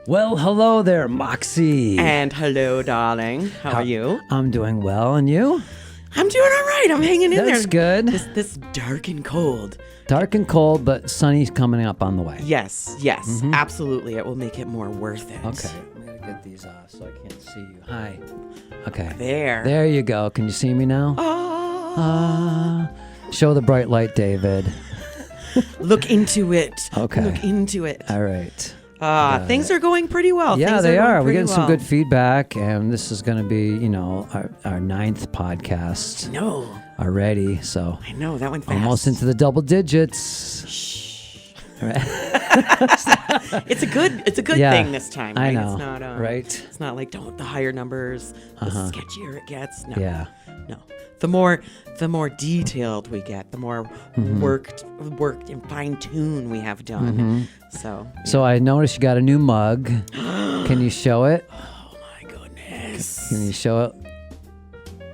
Well, hello there, Moxie. And hello, darling. How are you? I'm doing well, and you? I'm doing all right. I'm hanging in there. That's good. This dark and cold. Dark and cold, but sunny's coming up on the way. Yes, absolutely. It will make it more worth it. Okay, I'm going to get these off so I can't see you. Hi. Okay. There you go. Can you see me now? Show the bright light, David. Look into it. Okay. Look into it. All right. Things are going pretty well. Yeah, they are. We're getting some good feedback. feedback, and this is going to be, our 9th podcast No, already. So I know that went fast. almost into the double digits. Shh. All right. It's a good Yeah, thing this time. Right? I know. It's not, right? It's not like the higher numbers, the sketchier it gets. No. Yeah. No. The more detailed we get, the more worked and fine-tuned we have done. So I noticed you got a new mug. Can you show it? Oh my goodness. Can you show it?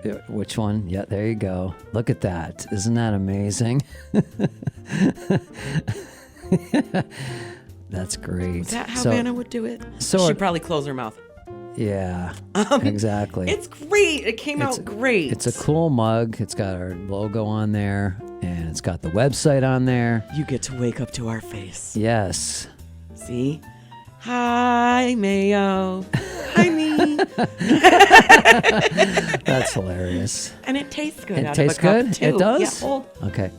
Yeah, which one? Yeah, there you go. Look at that. Isn't that amazing? That's great. Is that how Vanna would do it? So She'd probably close her mouth. Yeah, exactly. It's great. It came out great. It's a cool mug. It's got our logo on there, and it's got the website on there. You get to wake up to our face. Yes. See? Hi, Mayo. Hi, me. That's hilarious. And it tastes good. It tastes good? Too. It does? Yeah, hold. Okay.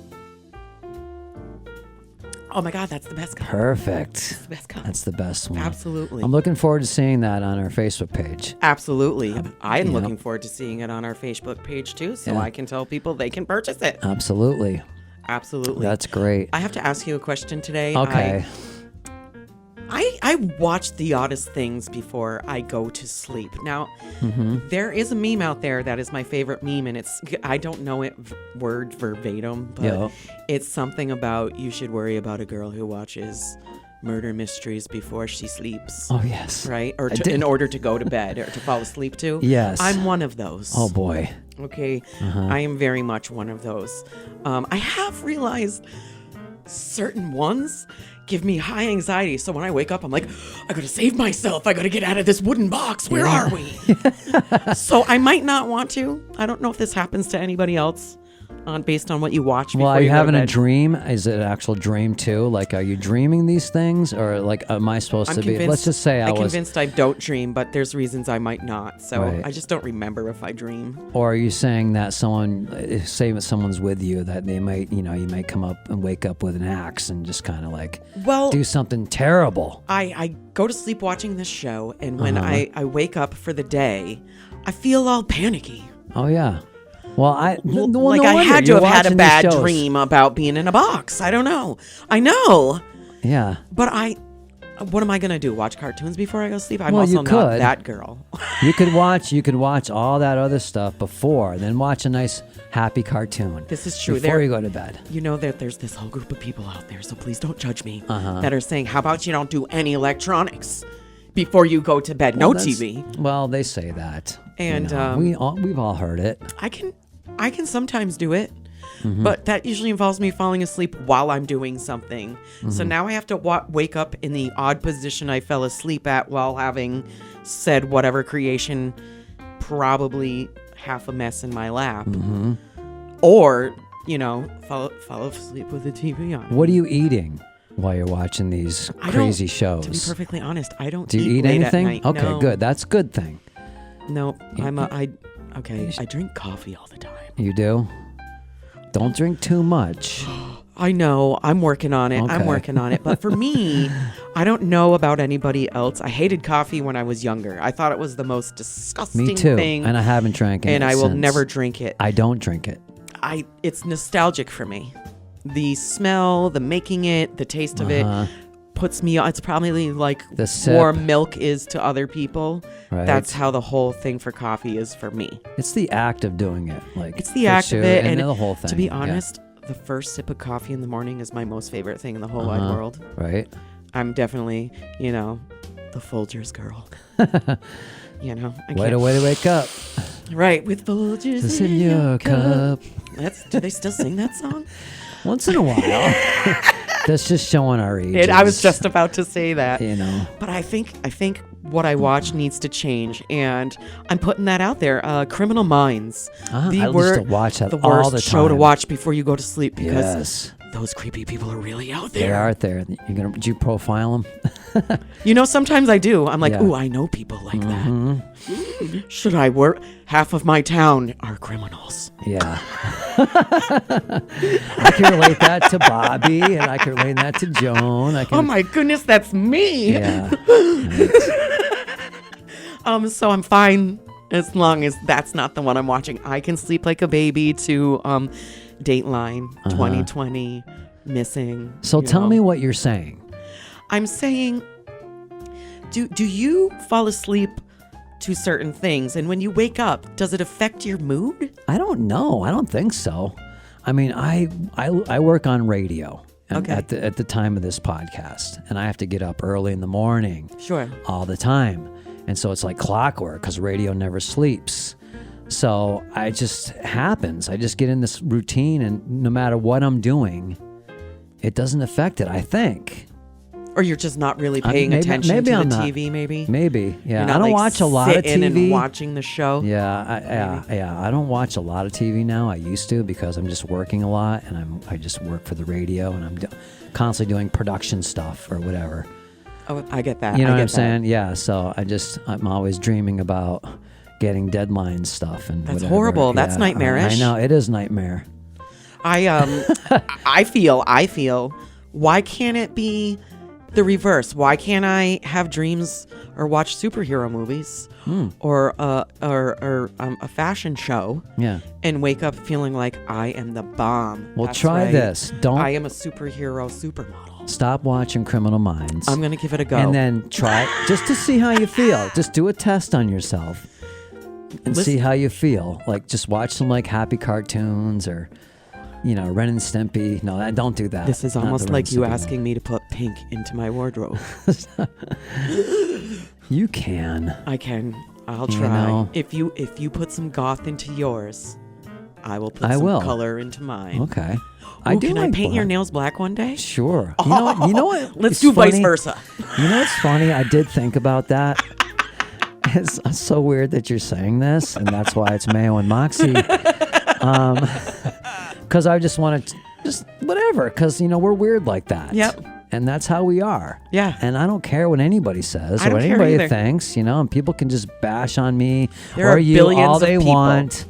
Oh my God, that's the best cup. Perfect. That's the best cup. That's the best one. Absolutely. I'm looking forward to seeing that on our Facebook page. Absolutely. I'm you know. looking forward to seeing it on our Facebook page too, so Yeah. I can tell people they can purchase it. Absolutely. Absolutely. That's great. I have to ask you a question today. Okay. I watch the oddest things before I go to sleep. Now, there is a meme out there that is my favorite meme, and I don't know it word verbatim, but Yeah. it's something about you should worry about a girl who watches murder mysteries before she sleeps. Oh, yes. Right? Or I did- in order to go to bed or to fall asleep to. Yes. I'm one of those. Oh, boy. Okay. I am very much one of those. I have realized certain ones give me high anxiety. So when I wake up, I'm like, I gotta save myself. I gotta get out of this wooden box. Where are we? So I might not want to. I don't know if this happens to anybody else based on what you watch before Well, are you go to having a bed. dream? Is it an actual dream, too? Like, are you dreaming these things? Or, like, am I supposed I'm to be? convinced, Let's just say I'm convinced I don't dream, but there's reasons I might not. So Right. I just don't remember if I dream. Or are you saying that say that someone's with you, that they might, you might come up and wake up with an axe and just kind of like Well, do something terrible? I go to sleep watching this show, and when I wake up for the day, I feel all panicky. Oh, yeah. Well, I Like no I wonder. had to You're have had a watching these bad shows. dream about being in a box. I don't know. I know. Yeah. But what am I going to do? Watch cartoons before I go to sleep? I'm Well, also you not could. that girl. You could watch all that other stuff before, then watch a nice happy cartoon. This is true. Before you go to bed. You know that there's this whole group of people out there, so please don't judge me, Uh-huh. that are saying, how about you don't do any electronics before you go to bed? No TV. Well, they say that. And, we've all heard it. I can sometimes do it, Mm-hmm. but that usually involves me falling asleep while I'm doing something. Mm-hmm. So now I have to wake up in the odd position I fell asleep at while having said whatever creation, probably half a mess in my lap. Mm-hmm. Or, fall asleep with the TV on. What are you eating while you're watching these crazy shows? To be perfectly honest, I don't Do you eat late anything? At night. Okay, No. good. That's a good thing. No, I drink coffee all the time. You do? Don't drink too much. I know. I'm working on it. Okay. I'm working on it. But for me, I don't know about anybody else. I hated coffee when I was younger. I thought it was the most disgusting Me too. thing. And I haven't drank it and I will since. never drink it. I don't drink it. It's nostalgic for me. The smell, the making it, the taste of it puts me. It's probably like The sip. warm milk is to other people. Right. That's how the whole thing for coffee is for me. It's the act of doing it. Like It's the act of it, and the whole thing. To be yeah. honest, the first sip of coffee in the morning is my most favorite thing in the whole wide world. Right. I'm definitely, the Folgers girl. Way to wake up. Right, with Folgers Just in your cup. Do they still sing that song? Once in a while. That's just showing our age. I was just about to say that. You know. But I think what I watch needs to change, and I'm putting that out there. Criminal Minds. I used to watch that the all worst the show to time. watch before you go to sleep because Yes. those creepy people are really out there. They are out there. Did you profile them? Sometimes I do. I'm like, Yeah. ooh, I know people like that. Should I work? Half of my town are criminals. Yeah. I can relate that to Bobby, and I can relate that to Joan. Oh my goodness, that's me. Yeah. So I'm fine as long as that's not the one I'm watching. I can sleep like a baby to Dateline, 2020, Missing. So tell me what you're saying. I'm saying, do you fall asleep to certain things, and when you wake up, does it affect your mood? I don't know. I don't think so. I mean, I work on radio at the time of this podcast, and I have to get up early in the morning. Sure. All the time. And so it's like clockwork because radio never sleeps. So I just happens. I just get in this routine, and no matter what I'm doing, it doesn't affect it, I think. Or you're just not really paying attention to the TV, maybe? Maybe, yeah. You're not, I don't watch a lot of TV. And watching the show? Yeah, I don't watch a lot of TV now. I used to because I'm just working a lot, and I just work for the radio, and I'm constantly doing production stuff or whatever. Oh, I get that. You know what I'm saying? Yeah, so I'm always dreaming about getting deadline stuff and That's whatever. horrible. That's nightmarish. I know, it is nightmare. I feel, why can't it be the reverse? Why can't I have dreams or watch superhero movies or a fashion show and wake up feeling like I am the bomb? Well, That's try right. this. I am a superhero supermodel. Stop watching Criminal Minds. I'm going to give it a go. And then try just to see how you feel. Just do a test on yourself and see how you feel. Like just watch some like happy cartoons or Ren and Stimpy. No, don't do that. This is Not almost the like Ren and you Stimpy asking me to put pink into my wardrobe. You can. I can. I'll try. If you put some goth into yours, I will put some color into mine. Okay. Ooh, can I paint your nails black one day? Sure. You know what? Let's do vice versa. You know what's funny? I did think about that. It's so weird that you're saying this, and that's why it's Mayo and Moxie. Because I just want to, just whatever, because, we're weird like that. Yep. And that's how we are. Yeah. And I don't care what anybody says or what anybody thinks, and people can just bash on me or you all they want.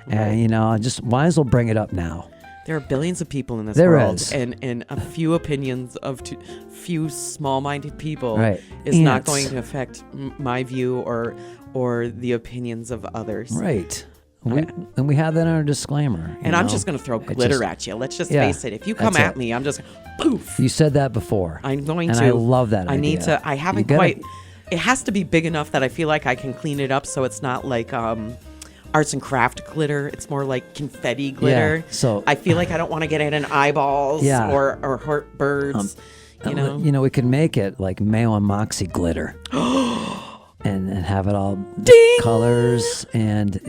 And, I just might as well bring it up now. There are billions of people in this there world, is. and a few opinions of few small-minded people is Ants. not going to affect my view or the opinions of others. Right. And we have that in our disclaimer. And I'm just going to throw glitter at you. Let's just face it. If you come at me, I'm just poof. You said that before. I'm going and to. I love that idea. I need to. I haven't quite. It has to be big enough that I feel like I can clean it up so it's not like arts and craft glitter. It's more like confetti glitter. Yeah, so I feel like I don't want to get it in eyeballs or hurt birds. We could make it like Mayo and Moxie glitter. And have it all colors and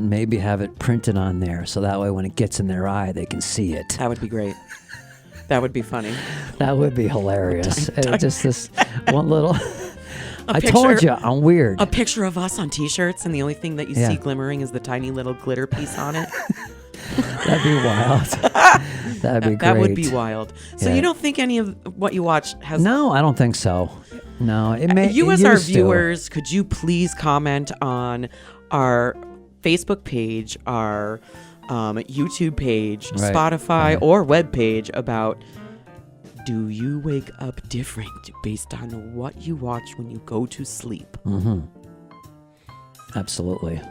maybe have it printed on there so that way when it gets in their eye they can see it. That would be great. That would be funny. That would be hilarious. Just this one little. I told you I'm weird. A picture of us on T-shirts, and the only thing that you see glimmering is the tiny little glitter piece on it. That'd be wild. That'd be great. That would be wild. So you don't think any of what you watch has? No, I don't think so. No, it may. You as our viewers, could you please comment on our Facebook page, our YouTube page, Spotify, or web page about? Do you wake up different based on what you watch when you go to sleep? Mm-hmm. Absolutely.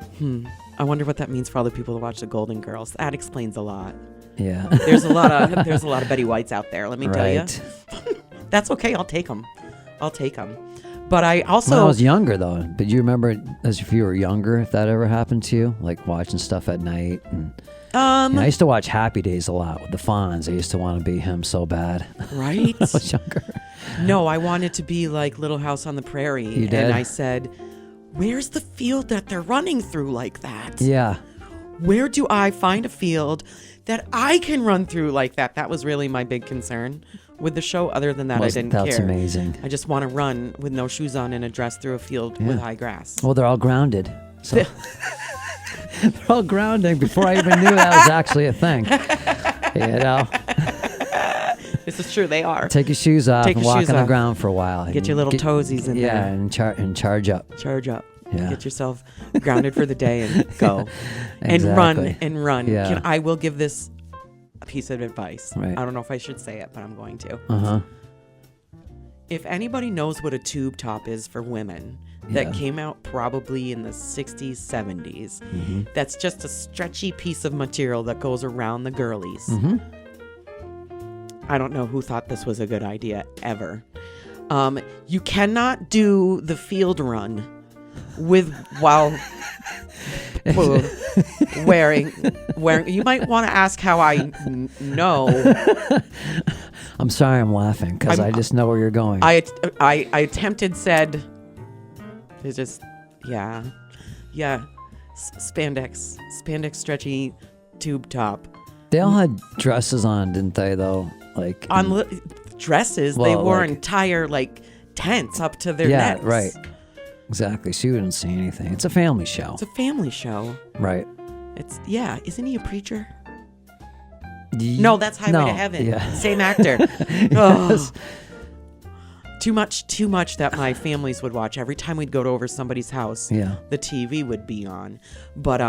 I wonder what that means for all the people that watch the Golden Girls. That explains a lot. Yeah. There's a lot of Betty Whites out there. Let me tell you. That's okay. I'll take them. But I also. When I was younger, though, did you remember as if you were younger, if that ever happened to you, like watching stuff at night? And I used to watch Happy Days a lot with the Fonz. I used to want to be him so bad. Right? When I was younger. No, I wanted to be like Little House on the Prairie. You did? And I said, where's the field that they're running through like that? Yeah. Where do I find a field that I can run through like that? That was really my big concern. with the show. Other than that, I didn't care. That's amazing. I just want to run with no shoes on in a dress through a field with high grass. Well, they're all grounded. So they're all grounding before I even knew that was actually a thing. You know? This is true. They are. Take your shoes off and walk on the ground for a while. Get your little toesies in there. Yeah, and charge up. Charge up. Yeah. Get yourself grounded for the day and go. Exactly. And run. Yeah. I will give this a piece of advice. Right. I don't know if I should say it, but I'm going to. Uh-huh. If anybody knows what a tube top is for women, that came out probably in the 60s, 70s. Mm-hmm. That's just a stretchy piece of material that goes around the girlies. Mm-hmm. I don't know who thought this was a good idea ever. You cannot do the field run while wearing. You might want to ask how I know. I'm sorry, I'm laughing because I just know where you're going. I said. It's just, spandex stretchy tube top. They all had dresses on, didn't they? Though, like on dresses, they wore entire tents up to their necks. Yeah, right. Exactly. So you wouldn't see anything. It's a family show. It's a family show. Right. Isn't he a preacher? No, that's Highway to Heaven. Yeah. Same actor. Yes. Too much that my families would watch. Every time we'd go over somebody's house, the TV would be on. But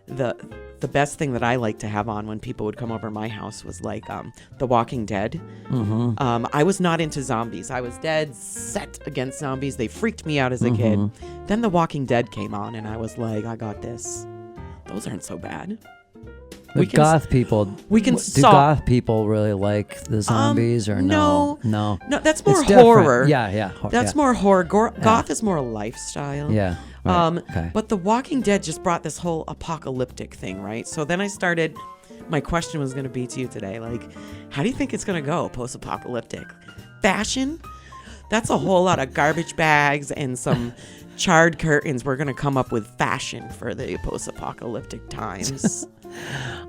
the best thing that I liked to have on when people would come over my house was The Walking Dead. Mm-hmm. I was not into zombies. I was dead set against zombies. They freaked me out as a kid. Then The Walking Dead came on, and I was like, I got this. Those aren't so bad. Goth people. Do goth people really like the zombies or no? No, that's more horror. Yeah. That's more horror. Goth is more a lifestyle. Yeah. Right. Okay. But The Walking Dead just brought this whole apocalyptic thing, right? So then I started. My question was going to be to you today, how do you think it's going to go post-apocalyptic? Fashion? That's a whole lot of garbage bags and some charred curtains. We're going to come up with fashion for the post-apocalyptic times.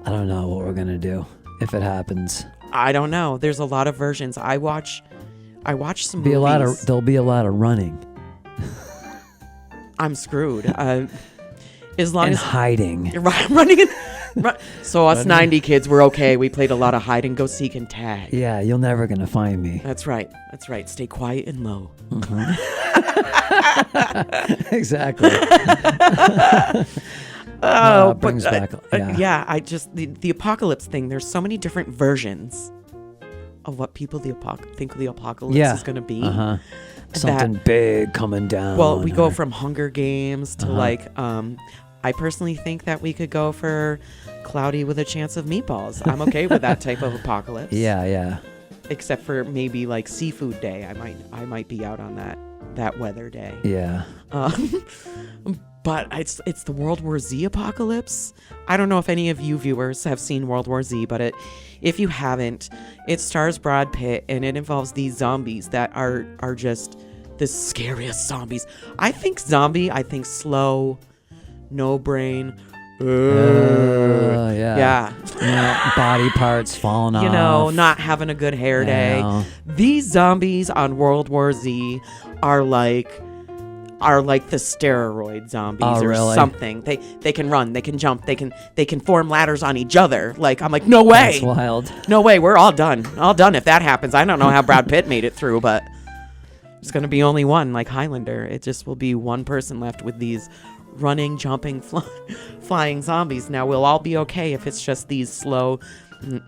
I don't know what we're gonna do if it happens. I don't know. There's a lot of versions. I watch some movies. There'll be a lot of running. I'm screwed. As long and as hiding. Running. So us 90 kids were okay. We played a lot of hide and go seek and tag. Yeah, you're never gonna find me. That's right. Stay quiet and low. Mm-hmm. Exactly. Brings back. The apocalypse thing. There's so many different versions of what people think the apocalypse is going to be. Something big coming down. Well, we go from Hunger Games to I personally think that we could go for Cloudy with a Chance of Meatballs. I'm okay with that type of apocalypse. Yeah. Except for maybe Seafood Day. I might be out on that weather day. Yeah. But it's the World War Z apocalypse. I don't know if any of you viewers have seen World War Z, but if you haven't, it stars Brad Pitt, and it involves these zombies that are just the scariest zombies. I think slow, no brain. Yeah. Body parts falling off. Not having a good hair day. These zombies on World War Z are like the steroid zombies or something. They can run, they can jump, they can form ladders on each other. I'm like, no way. That's wild. No way, we're all done. All done if that happens. I don't know how Brad Pitt made it through, but there's going to be only one, like Highlander. It just will be one person left with these running, jumping, flying zombies. Now we'll all be okay if it's just these slow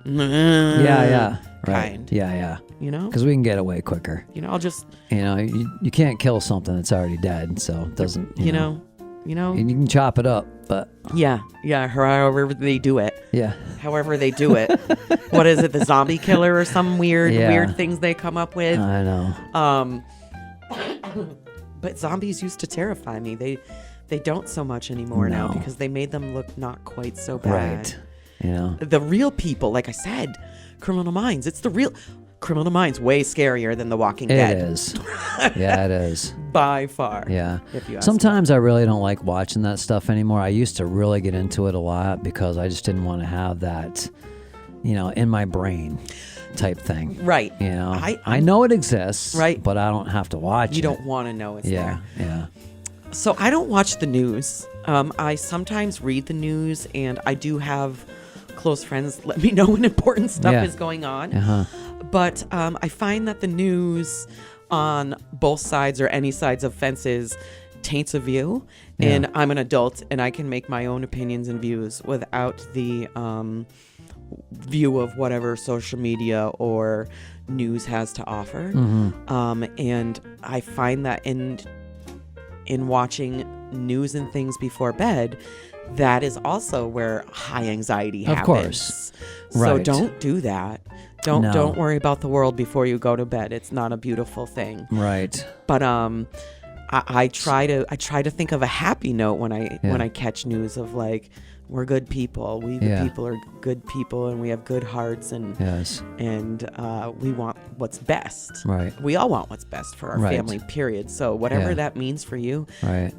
right. kind. Yeah. Because we can get away quicker. I'll just you can't kill something that's already dead, so it doesn't you know you can chop it up, but however they do it. However they do it. What is it, the zombie killer or some weird things they come up with? I know. But zombies used to terrify me. They don't so much anymore now because they made them look not quite so bad. Right. The real people, like I said, Criminal Minds. It's the real Criminal Minds, way scarier than The Walking Dead. It is. Yeah, it is. By far. Yeah. If you ask Sometimes I really don't like watching that stuff anymore. I used to really get into it a lot because I just didn't want to have that, in my brain. type thing. Right. You know, I know it exists, right, but I don't have to watch it. You don't want to know it's there. Yeah. So I don't watch the news. I sometimes read the news, and I do have close friends let me know when important stuff is going on. But I find that the news on both sides or any sides of fences taints a view. And I'm an adult, and I can make my own opinions and views without the view of whatever social media or news has to offer. And I find that in watching news and things before bed, that is also where high anxiety happens. Of course. So don't do that. Don't worry about the world before you go to bed. It's not a beautiful thing. Right. But I try to think of a happy note when I catch news of like, we're good people. We the people are good people, and we have good hearts, and we want what's best. Right. We all want what's best for our family, period. So whatever that means for you,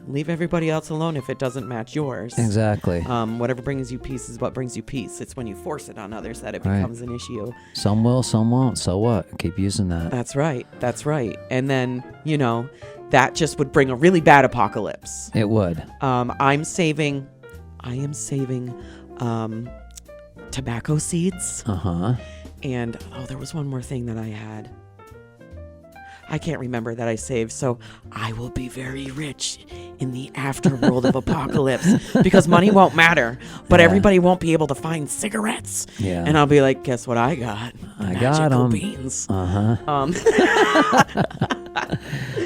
leave everybody else alone if it doesn't match yours. Exactly. Whatever brings you peace is what brings you peace. It's when you force it on others that it becomes an issue. Some will, some won't. So what? Keep using that. That's right. And then, that just would bring a really bad apocalypse. It would. I am saving tobacco seeds. And there was one more thing that I had. I can't remember that I saved. So I will be very rich in the afterworld of apocalypse because money won't matter, but everybody won't be able to find cigarettes. Yeah. And I'll be like, guess what I got? I got them. Beans. As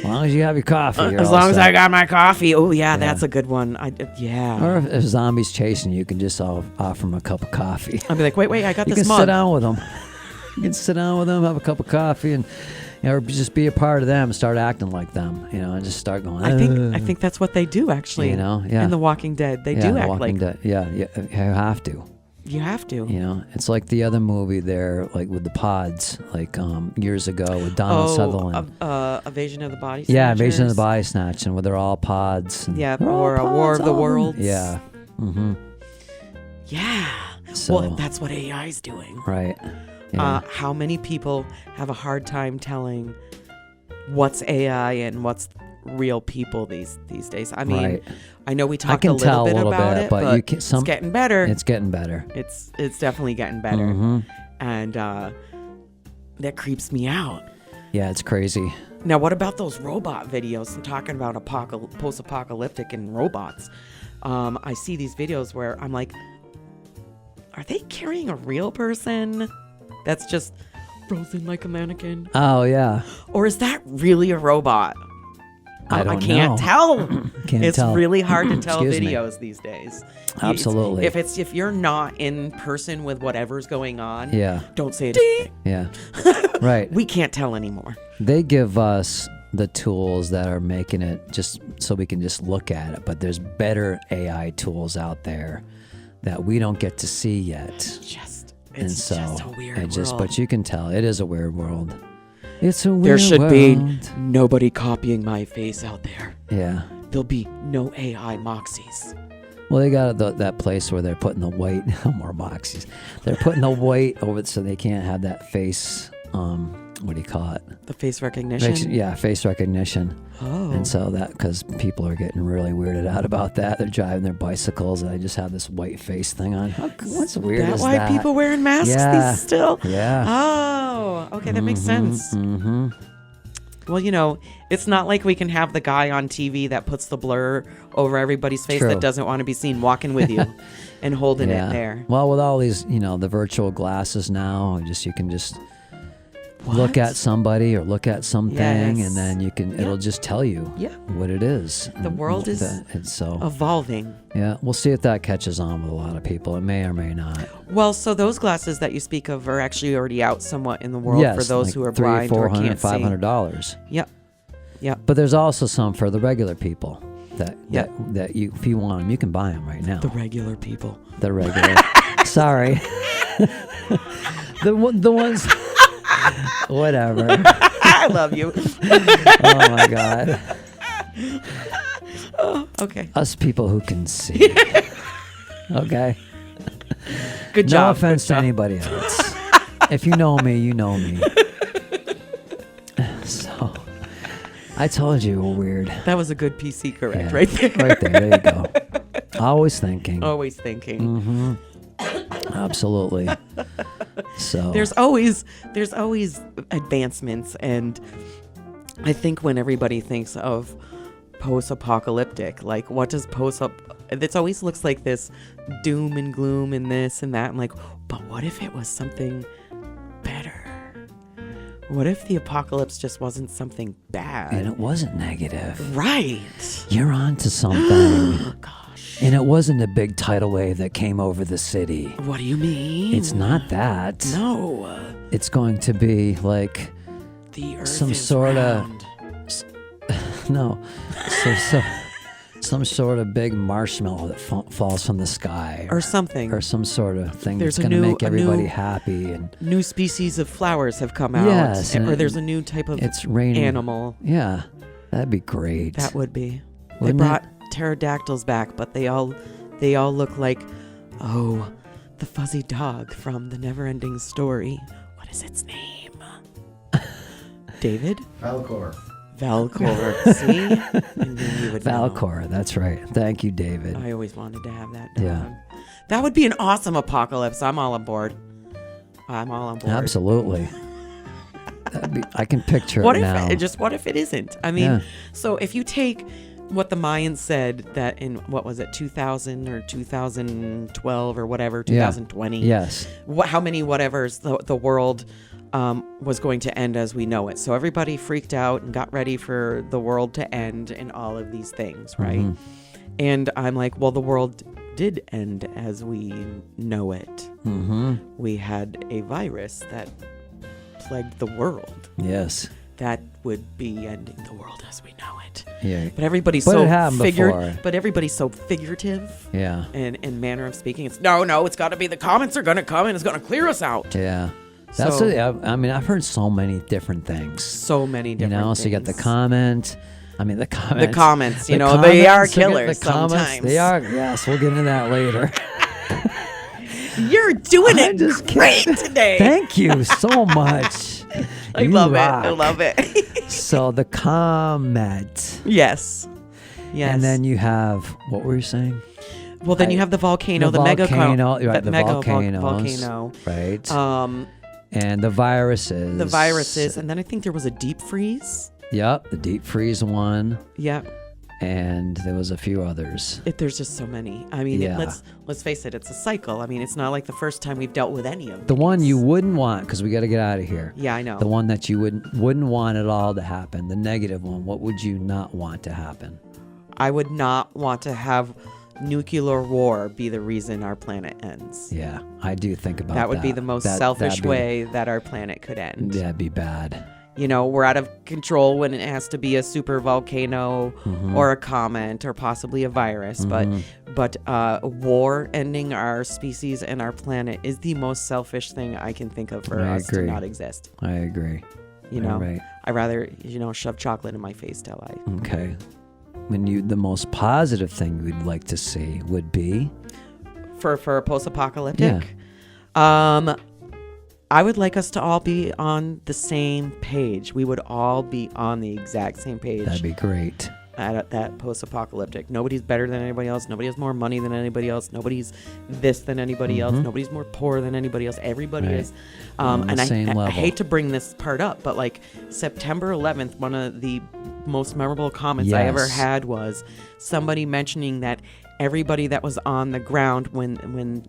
long as you have your coffee. As long as I got my coffee. Oh, yeah, that's a good one. Or if zombies chasing you, can just offer them a cup of coffee. I'll be like, wait, I got this mug. You can sit down with them. You can sit down with them, have a cup of coffee, and or just be a part of them, start acting like them, and just start going. I think that's what they do, actually. In The Walking Dead, they do act like. You have to. You have to. It's like the other movie there, like with the pods, like years ago with Donald Sutherland. Invasion of the Body Snatchers. Yeah, Invasion of the Body Snatch, and where they're all pods. Or a War of the Worlds. Yeah. Yeah. So, well, that's what AI is doing. Right. Yeah. How many people have a hard time telling what's AI and what's real people these days? I mean, I know we talked a little bit about it, but it's getting better. It's getting better. It's definitely getting better. And that creeps me out. Yeah, it's crazy. Now, what about those robot videos? I'm talking about post-apocalyptic and robots. I see these videos where I'm like, are they carrying a real person that's just frozen like a mannequin? Oh, yeah. Or is that really a robot? I can't tell. It's really hard to tell videos these days. Absolutely. If you're not in person with whatever's going on, don't say it. Yeah. Right. We can't tell anymore. They give us the tools that are making it just so we can just look at it, but there's better AI tools out there that we don't get to see yet. It's just a weird world. But you can tell it is a weird world. It's a weird world. There should be nobody copying my face out there. Yeah. There'll be no AI Moxies. Well, they got that place where they're putting the white, more Moxies. They're putting the white over it so they can't have that face, what do you call it? The face recognition? Yeah, face recognition. Oh. And so because people are getting really weirded out about that. They're driving their bicycles and they just have this white face thing on. What's weird is that? Why people wearing masks these still? Yeah. Oh, okay, that makes sense. Mm-hmm. Well, it's not like we can have the guy on TV that puts the blur over everybody's face that doesn't want to be seen walking with you and holding it there. Well, with all these, the virtual glasses now, you can just look at somebody or look at something, and then it'll just tell you what it is. The world is evolving. Yeah, we'll see if that catches on with a lot of people. It may or may not. Well, so those glasses that you speak of are actually already out somewhat in the world for those who are blind or can't see. $300-$500. Yep. But there's also some for the regular people that you, if you want them, you can buy them right now. The regular people. The regular. Sorry. the ones. Whatever. I love you. Oh my God. Oh, okay. Us people who can see. Okay. Good job. No offense to anybody else. If you know me, you know me. So, I told you we're weird. That was a good PC correct right there. Right there. There you go. Always thinking. Always thinking. Mm-hmm. Absolutely. So there's always advancements, and I think when everybody thinks of post-apocalyptic, like what does it always looks like this doom and gloom and this and that. I'm like, but what if it was something better? What if the apocalypse just wasn't something bad? And it wasn't negative. Right. You're on to something. Oh, gosh. And it wasn't a big tidal wave that came over the city. What do you mean? It's not that. No. It's going to be like the earth some is sort round. No. Some sort of big marshmallow that falls from the sky. Or something. Or some sort of thing There's that's going to make everybody happy. And new species of flowers have come out. Yes. Or there's a new type of animal. Yeah. That'd be great. That would be. Wouldn't they brought pterodactyls back, but they all look like, the fuzzy dog from the Never-Ending Story. What is its name? David? Falcor. See? I knew you would know. Falcor, that's right. Thank you, David. I always wanted to have that dog. Yeah. That would be an awesome apocalypse. I'm all on board. Absolutely. I can picture it now. What if it isn't? I mean, so if you take what the Mayans said that in, what was it, 2000 or 2012 or whatever, 2020. Yes. How many whatevers the world was going to end as we know it. So everybody freaked out and got ready for the world to end and all of these things, right? Mm-hmm. And I'm like, well, the world did end as we know it. Mm-hmm. We had a virus that plagued the world. Yes. That would be ending the world as we know it. Yeah. But everybody's so figurative. Yeah. And manner of speaking. It's no, it's got to be the comments are going to come and it's going to clear us out. Yeah. I mean, I've heard so many different things. So many different things. So you got the comment. I mean, the comments. The comments, they are killers sometimes. They are. Yes, we'll get into that later. You're doing it great today. Thank you so much. I love it. So the comment. Yes. And then you have, what were you saying? Well, then you have the volcano, the volcano. Volcano. Right. And the viruses. And then I think there was a deep freeze. Yep, the deep freeze one. Yep. And there was a few others. There's just so many. I mean, let's face it, it's a cycle. I mean, it's not like the first time we've dealt with any of these. The one you wouldn't want, because we got to get out of here. Yeah, I know. The one that you wouldn't want at all to happen, the negative one, what would you not want to happen? I would not want to have nuclear war be the reason our planet ends. Yeah, I do think about that. That would be the most selfish way that our planet could end. That'd be bad. We're out of control when it has to be a super volcano or a comet or possibly a virus. But war ending our species and our planet is the most selfish thing I can think of for us to not exist. I agree. I'd rather, shove chocolate in my face till I... Okay. The most positive thing we'd like to see would be? For a post-apocalyptic? Yeah. I would like us to all be on the same page. We would all be on the exact same page. That'd be great. At that post-apocalyptic. Nobody's better than anybody else. Nobody has more money than anybody else. Nobody's this than anybody else. Nobody's more poor than anybody else. Everybody is. And I hate to bring this part up, but like September 11th, one of the most memorable comments I ever had was somebody mentioning that everybody that was on the ground when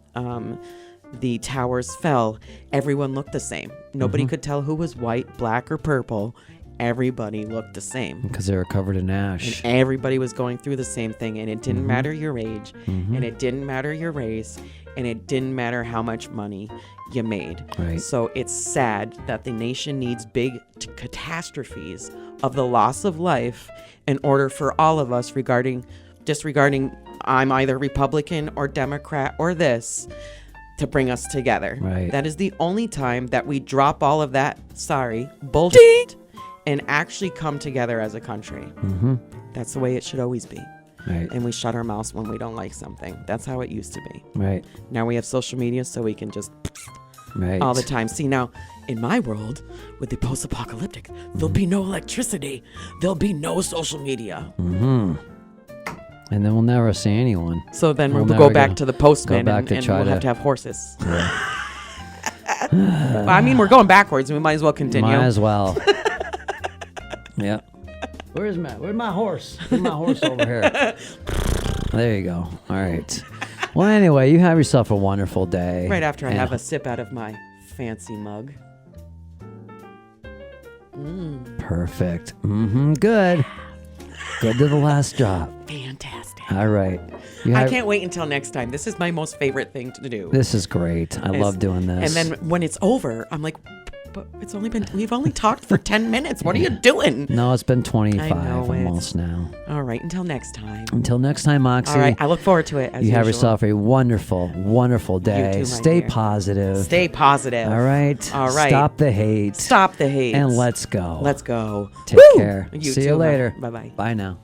the towers fell, everyone looked the same. Nobody could tell who was white, black, or purple. Everybody looked the same. Because they were covered in ash. And everybody was going through the same thing. And it didn't matter your age. And it didn't matter your race. And it didn't matter how much money you made. Right. So it's sad that the nation needs big catastrophes of the loss of life in order for all of us disregarding I'm either Republican or Democrat or this, to bring us together. Right. That is the only time that we drop all of that, bullshit, and actually come together as a country. That's the way it should always be. Right. And we shut our mouths when we don't like something. That's how it used to be. Right. Now we have social media, so we can just Right. all the time. See, now, in my world, with the post-apocalyptic, there'll be no electricity. There'll be no social media. Mm-hmm. And then we'll never see anyone. So then we'll never go back to the postman back and to we'll try have to- to have horses. Well, I mean, we're going backwards. We might as well continue. Might as well. Yep. Where's my horse? Where's my horse over here? There you go. All right. Well, anyway, you have yourself a wonderful day. Right after I And- have a sip out of my fancy mug. Perfect. Mm-hmm. Good. Good to the last drop. Fantastic. All right. I can't wait until next time. This is my most favorite thing to do. This is great. I love doing this. And then when it's over, I'm like, but we've only talked for 10 minutes. What are you doing? No, it's been 25 I know it. almost now. All right, until next time. Until next time, Moxie. All right, I look forward to it. As you have usual. yourself a wonderful, wonderful day. too, my Stay dear. positive. Stay positive. All right. All right. Stop the hate. Stop the hate. And let's go. Let's go. Take Woo! care. You See too, you hon. later. Bye-bye. Bye now.